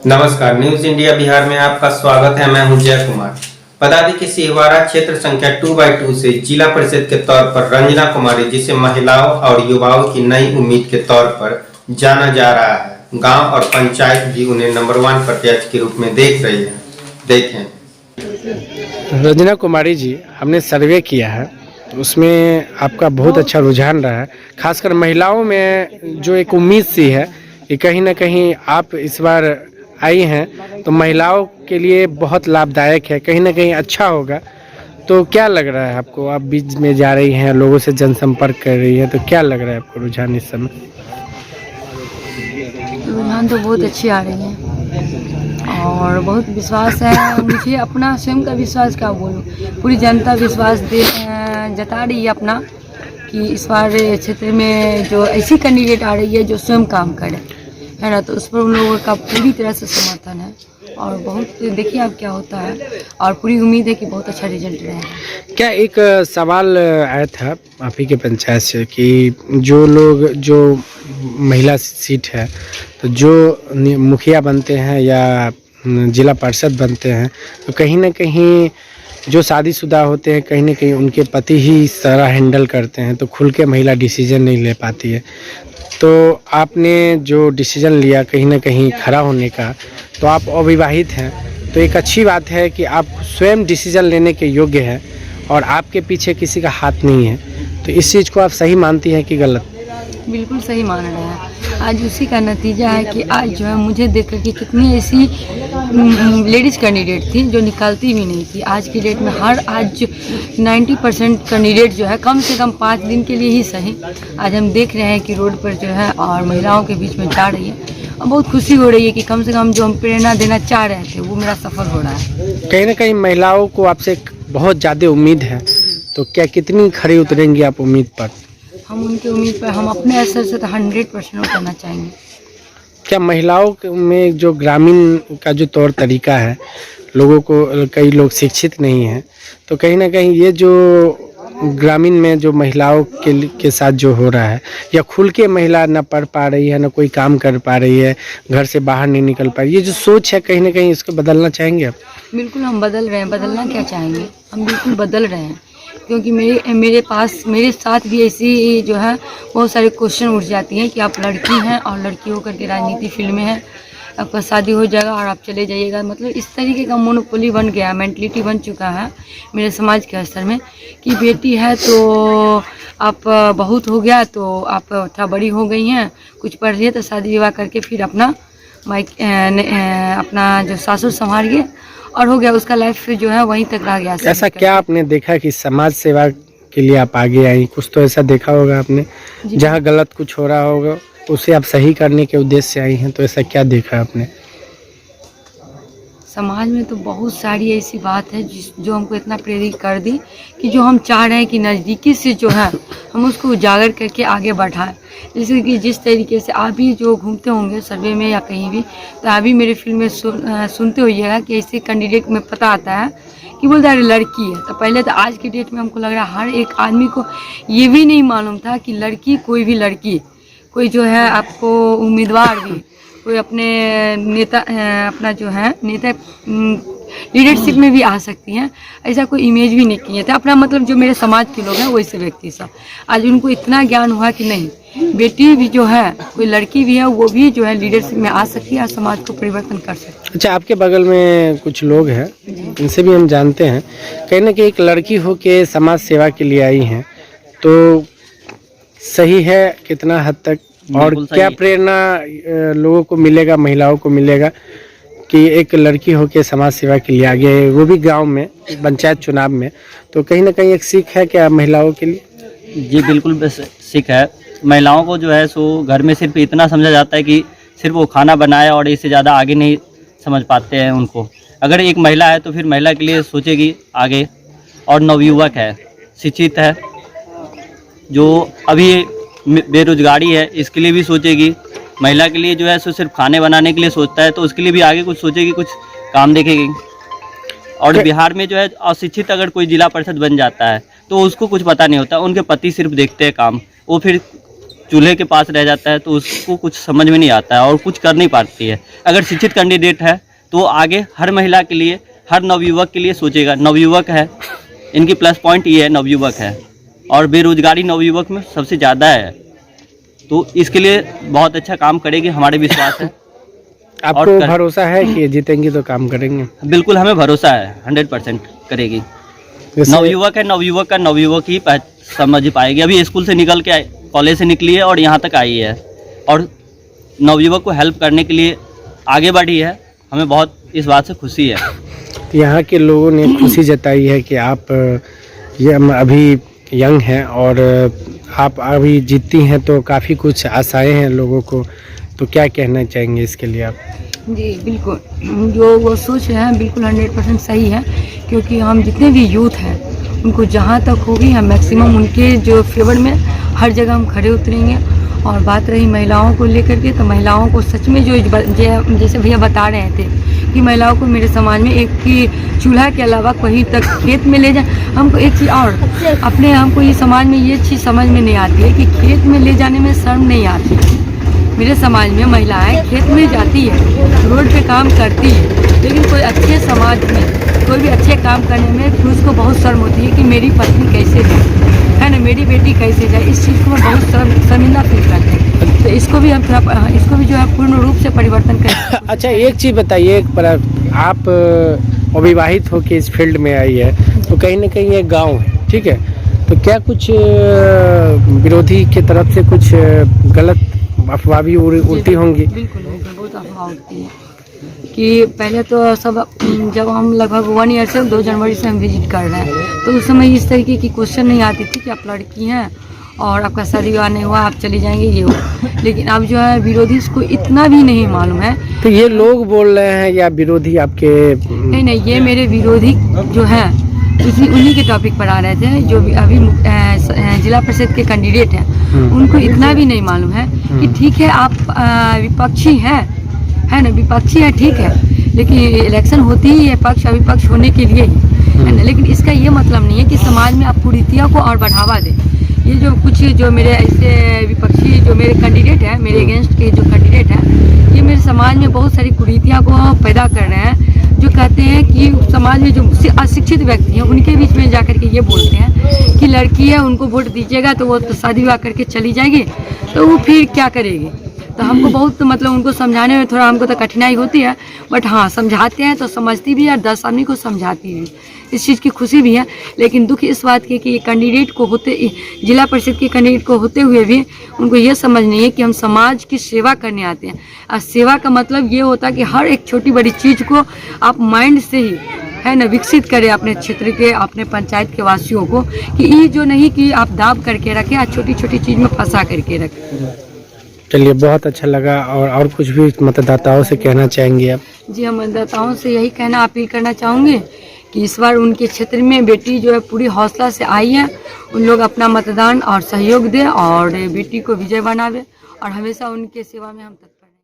नमस्कार, news India Bihar में आपका स्वागत है। मैं हूं जय कुमार। बता दें कि सिहवारा क्षेत्र संख्या 2/2 से जिला परिषद के तौर पर रंजना कुमारी, जिसे महिलाओं और युवाओं की नई उम्मीद के तौर पर जाना जा रहा है, गांव और पंचायत भी उन्हें नंबर 1 प्रत्याशी के रूप में देख रही है। देखें, रंजना कुमारी जी, हमने सर्वे किया है, उसमें आपका बहुत अच्छा रुझान रहा है। खासकर महिलाओं में जो एक उम्मीद सी है कि कहीं ना कहीं आप इस बार आई हैं तो महिलाओं के लिए बहुत लाभदायक है, कहीं ना कहीं अच्छा होगा। तो क्या लग रहा है आपको? आप बीच में जा रही हैं, लोगों से जनसंपर्क कर रही हैं, तो क्या लग रहा है आपको रुझान इस समय? रुझान तो बहुत अच्छी आ रही है और बहुत विश्वास है मुझे, अपना स्वयं का विश्वास क्या बोलूँ, पूरी जनता विश्वास जता रही है अपना कि इस बार क्षेत्र में जो ऐसी कैंडिडेट आ रही है जो स्वयं काम करे, है ना, तो उस पर उन लोगों का पूरी तरह से समर्थन है और बहुत देखिए अब क्या होता है और पूरी उम्मीद है कि बहुत अच्छा रिजल्ट रहेगा। क्या एक सवाल आया था आप ही के पंचायत से कि जो महिला सीट है, तो जो मुखिया बनते हैं या जिला पार्षद बनते हैं, तो कहीं ना कहीं जो शादीशुदा होते हैं, कहीं ना कहीं उनके पति ही सारा हैंडल करते हैं, तो खुल के महिला डिसीजन नहीं ले पाती है। तो आपने जो डिसीजन लिया कहीं ना कहीं खड़ा होने का, तो आप अविवाहित हैं, तो एक अच्छी बात है कि आप स्वयं डिसीजन लेने के योग्य हैं और आपके पीछे किसी का हाथ नहीं है। तो इस चीज़ को आप सही मानती हैं कि गलत? बिल्कुल सही मान रहे हैं। आज उसी का नतीजा है कि आज जो है मुझे देख कर के कितनी ऐसी लेडीज़ कैंडिडेट थी जो निकालती भी नहीं थी। आज की डेट में आज 90% कैंडिडेट जो है कम से कम 5 दिन के लिए ही सही, आज हम देख रहे हैं कि रोड पर जो है और महिलाओं के बीच में जा रही है और बहुत खुशी हो रही है कि कम से कम जो हम प्रेरणा देना चाह रहे थे वो मेरा सफल हो रहा है। कहीं ना कहीं महिलाओं को आपसे बहुत ज़्यादा उम्मीद है, तो क्या कितनी खरी उतरेंगी आप उम्मीद पर? हम उनकी उम्मीद पर हम अपने असर से तो 100% उतरना चाहेंगे। क्या महिलाओं में जो ग्रामीण का जो तौर तरीका है, लोगों को, कई लोग शिक्षित नहीं हैं, तो कहीं ना कहीं ये जो ग्रामीण में जो महिलाओं के साथ जो हो रहा है, या खुल के महिला ना पढ़ पा रही है, ना कोई काम कर पा रही है, घर से बाहर नहीं निकल पा रही, ये जो सोच है कहीं ना कहीं इसको बदलना चाहेंगे आप? बिल्कुल हम बदल रहे हैं। बदलना क्या चाहेंगे, हम बिल्कुल बदल रहे हैं, क्योंकि मेरे साथ भी ऐसी जो है बहुत सारे क्वेश्चन उठ जाती हैं कि आप लड़की हैं और लड़की होकर के राजनीति फील्ड में है, आपका शादी हो जाएगा और आप चले जाइएगा। मतलब इस तरीके का मोनोपोली बन गया, मेंटलिटी बन चुका है मेरे समाज के स्तर में कि बेटी है तो आप बहुत हो गया तो आप थोड़ा बड़ी हो गई हैं, कुछ पढ़ रही है तो शादी विवाह करके फिर अपना अपना जो सासुर संभालिए और हो गया, उसका लाइफ जो है वहीं तक रह गया। ऐसा क्या आपने देखा कि समाज सेवा के लिए आप आगे आई? कुछ तो ऐसा देखा होगा आपने जहाँ गलत कुछ हो रहा होगा, उसे आप सही करने के उद्देश्य से आई हैं, तो ऐसा क्या देखा आपने? समाज में तो बहुत सारी ऐसी बात है जो हमको इतना प्रेरित कर दी कि जो हम चाह रहे हैं कि नज़दीकी से जो है हम उसको उजागर करके आगे बढ़ाएं। जैसे कि जिस तरीके से आप भी जो घूमते होंगे सर्वे में या कहीं भी, तो आप भी मेरे फिल्म में सुनते होइएगा कि ऐसे कैंडिडेट में पता आता है कि बोलता है लड़की है। तो पहले तो आज की डेट में हमको लग रहा है हर एक आदमी को ये भी नहीं मालूम था कि लड़की, कोई भी लड़की, कोई जो है आपको उम्मीदवार भी, कोई अपने नेता, अपना जो है नेता लीडरशिप में भी आ सकती हैं, ऐसा कोई इमेज भी नहीं किए थे अपना। मतलब जो मेरे समाज के लोग हैं वैसे व्यक्ति सब आज उनको इतना ज्ञान हुआ कि नहीं, बेटी भी जो है, कोई लड़की भी है, वो भी जो है लीडरशिप में आ सकती है और समाज को परिवर्तन कर सकती है। अच्छा, आपके बगल में कुछ लोग हैं, इनसे भी हम जानते हैं, कहीं ना कहीं एक लड़की हो के समाज सेवा के लिए आई हैं, तो सही है कितना हद तक? और क्या प्रेरणा लोगों को मिलेगा, महिलाओं को मिलेगा कि एक लड़की होकर समाज सेवा के लिए आगे है, वो भी गांव में पंचायत चुनाव में, तो कहीं ना कहीं एक सीख है क्या महिलाओं के लिए? जी बिल्कुल सीख है। महिलाओं को जो है सो घर में सिर्फ इतना समझा जाता है कि सिर्फ वो खाना बनाए और इससे ज़्यादा आगे नहीं समझ पाते हैं उनको। अगर एक महिला है तो फिर महिला के लिए सोचेगी आगे, और नवयुवक है, शिक्षित है, जो अभी बेरोजगारी है इसके लिए भी सोचेगी। महिला के लिए जो है सो सिर्फ खाने बनाने के लिए सोचता है तो उसके लिए भी आगे कुछ सोचेगी, कुछ काम देखेगी। और बिहार में जो है अशिक्षित अगर कोई जिला परिषद बन जाता है तो उसको कुछ पता नहीं होता, उनके पति सिर्फ देखते हैं काम, वो फिर चूल्हे के पास रह जाता है तो उसको कुछ समझ में नहीं आता है और कुछ कर नहीं पाती है। अगर शिक्षित कैंडिडेट है तो वो आगे हर महिला के लिए, हर नवयुवक के लिए सोचेगा। नवयुवक है, इनकी प्लस पॉइंट ये है, नवयुवक है और बेरोजगारी नवयुवक में सबसे ज़्यादा है, तो इसके लिए बहुत अच्छा काम करेगी, हमारे विश्वास है। आपको भरोसा है कि जीतेंगी तो काम करेंगे? बिल्कुल हमें भरोसा है, 100% करेगी। नवयुवक है, नवयुवक का नवयुवक ही समझ पाएगी। अभी स्कूल से निकल के कॉलेज से निकली है और यहाँ तक आई है और नवयुवक को हेल्प करने के लिए आगे बढ़ी है। हमें बहुत इस बात से खुशी है। यहाँ के लोगों ने खुशी जताई है कि आप ये अभी यंग हैं और आप अभी जीतती हैं, तो काफ़ी कुछ आशाएं हैं लोगों को, तो क्या कहना चाहेंगे इसके लिए आप? जी बिल्कुल, जो वो सोच रहे हैं बिल्कुल 100% सही है, क्योंकि हम जितने भी यूथ हैं उनको जहाँ तक होगी हम मैक्सिमम उनके जो फेवर में हर जगह हम खड़े उतरेंगे। और बात रही महिलाओं को लेकर के, तो महिलाओं को सच में जो जैसे भैया बता रहे थे कि महिलाओं को मेरे समाज में एक ही चूल्हा के अलावा कहीं तक खेत में ले जाए, हमको एक चीज़ और अपने हमको ये समाज में ये चीज़ समझ में नहीं आती है कि खेत में ले जाने में शर्म नहीं आती। मेरे समाज में महिलाएं खेत में जाती है, रोड पे काम करती है, लेकिन कोई अच्छे समाज में कोई भी अच्छे काम करने में फिर उसको बहुत शर्म होती है कि मेरी पत्नी कैसे जाए, है ना, मेरी बेटी कैसे जाए। इस चीज़ को मैं बहुत शर्मिंदा फील करते हैं, तो इसको भी हम थोड़ा इसको भी जो है पूर्ण रूप से परिवर्तन करें। अच्छा, एक चीज़ बताइए, आप अविवाहित होकर इस फील्ड में आई है, तो कहीं ना कहीं एक गाँव है, ठीक है, तो क्या कुछ विरोधी की तरफ से कुछ गलत अफवाह भी उड़ती होंगी? बिल्कुल बहुत अफवाह उड़ती है कि पहले तो सब जब हम लगभग 1 ईयर से 2 जनवरी से हम विजिट कर रहे हैं, तो उस समय इस तरीके की क्वेश्चन नहीं आती थी कि आप लड़की हैं और आपका शादी विवाह नहीं हुआ, आप चली जाएंगे, ये हो। लेकिन अब जो है विरोधी को इतना भी नहीं मालूम है। तो ये लोग बोल रहे हैं या विरोधी आपके? नहीं, ये मेरे विरोधी जो हैं उन्हीं के टॉपिक पर आ रहे थे, जो अभी जिला परिषद के कैंडिडेट हैं, उनको इतना भी नहीं मालूम है कि ठीक है आप विपक्षी हैं, है ना, विपक्षी है, ठीक है, लेकिन इलेक्शन होती ही है पक्ष अविपक्ष होने के लिए ही, है ना। लेकिन इसका ये मतलब नहीं है कि समाज में आप कुरीतियों को और बढ़ावा दें। ये जो कुछ जो मेरे ऐसे विपक्षी जो मेरे कैंडिडेट हैं, मेरे अगेंस्ट के जो कैंडिडेट हैं, ये मेरे समाज में बहुत सारी कुरीतियाँ को पैदा कर रहे हैं, जो कहते हैं कि समाज में जो अशिक्षित व्यक्ति हैं उनके बीच में जाकर के ये बोलते हैं कि लड़की है, उनको वोट दीजिएगा तो वो तो शादी विवाह करके चली जाएगी, तो वो फिर क्या करेगी। तो हमको बहुत मतलब उनको समझाने में थोड़ा हमको तो कठिनाई होती है, बट हाँ समझाते हैं तो समझती भी है और 10 आदमी को समझाती भी, इस चीज़ की खुशी भी है। लेकिन दुख इस बात की कि कैंडिडेट को होते, जिला परिषद के कैंडिडेट को होते हुए भी उनको ये समझ नहीं है कि हम समाज की सेवा करने आते हैं। और सेवा का मतलब ये होता है कि हर एक छोटी बड़ी चीज़ को आप माइंड से ही, है ना, विकसित करें अपने क्षेत्र के, अपने पंचायत के वासियों को, कि ये जो नहीं कि आप दाब करके रखें, छोटी छोटी चीज़ में फंसा करके रखें। चलिए, बहुत अच्छा लगा। और कुछ भी मतदाताओं से कहना चाहेंगे आप? जी, हम मतदाताओं से यही कहना अपील करना चाहूँगी कि इस बार उनके क्षेत्र में बेटी जो है पूरी हौसला से आई है, उन लोग अपना मतदान और सहयोग दें और बेटी को विजय बनावे और हमेशा उनके सेवा में हम